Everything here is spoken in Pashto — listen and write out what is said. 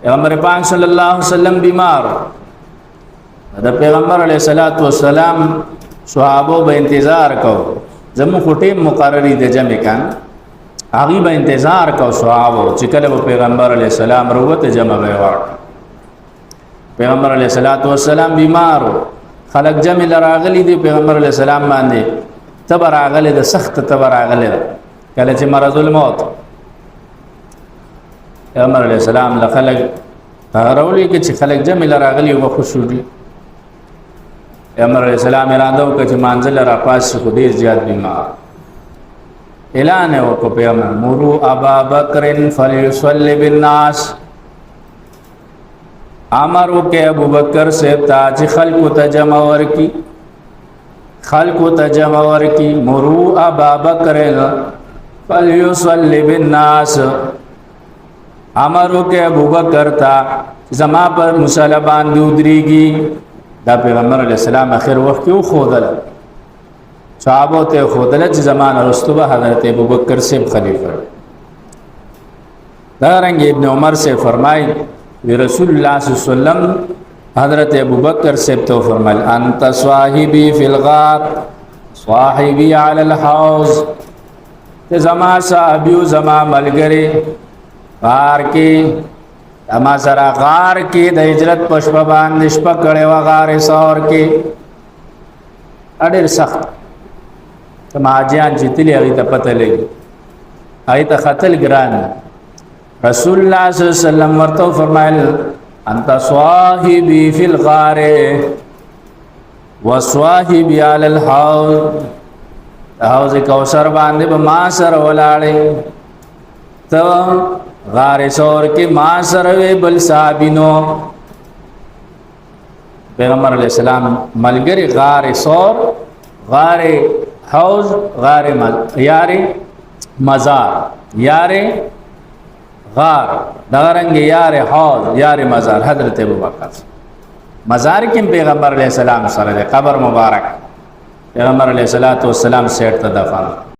پیغمبر پاک صلی الله علیه وسلم بیمار د پیغمبر علیه الصلاۃ والسلام صحابه به انتظار کو زمو کوټه مقرری د جمع کان هغه به انتظار کو صحابه چې کله پیغمبر علیه السلام وروته جمع به ور پیغمبر علیه الصلاۃ والسلام بیمار خلق جمع لراغلی دی پیغمبر علیه السلام باندې تبر اغله د سخت تبر اغله کله چې مرض الموت پیغمبر علیه السلام لخلق غرولې کې چې خلق جمع لراغلی او خوشودي پیغمبر علیه السلام اراده وکړه چې منزل را پاس خو ډیر زیات بیمار اعلان وکړ پیغمبر مرو ابا بکر فلیصلی بالناس امر وکړه ابو بکر سے تاج خلق تجمع ورکی خلق تجمع ورکی مرو ابا بکر فلیصلی بالناس امر وکړه ابو بکر تا زما پر مصلی باندې ودریږي دا پیغمبر علیہ السلام اخر وخت یو خودل صحابه ته خودل چې زمانه رسول حضرت ابوبکر سے خلیفہ دا رنگ ابن عمر سے فرمای رسول الله صلی الله علیه وسلم حضرت ابوبکر سے تو فرمایل انت صاحبی فی الغار صاحبی علی الحوض ته زما صحابیو زما ملګری غار کې اما سره غار کې د هجرت پښپ باندې شپه کړي و غار سور کې اډر سخت تماجان چې تلی هغه ته پته لګي هغه ته خطل ګران رسول الله صلی الله علیه وسلم ورته فرمایل انت صاحبی فی الغار وصاحبی علی الحوض حوض کوثر باندې به ما سره ولاړې ته غار سور کې ما سره بل صحابینو پیغمبر علیہ السلام ملګری غار سور غار حوض غار یار مزار یار غار دغرنګ یار حوض یار مزار حضرت ابوبکر مزار کې پیغمبر علیہ السلام سره قبر مبارک پیغمبر علیہ الصلوۃ والسلام سیټ ته دفن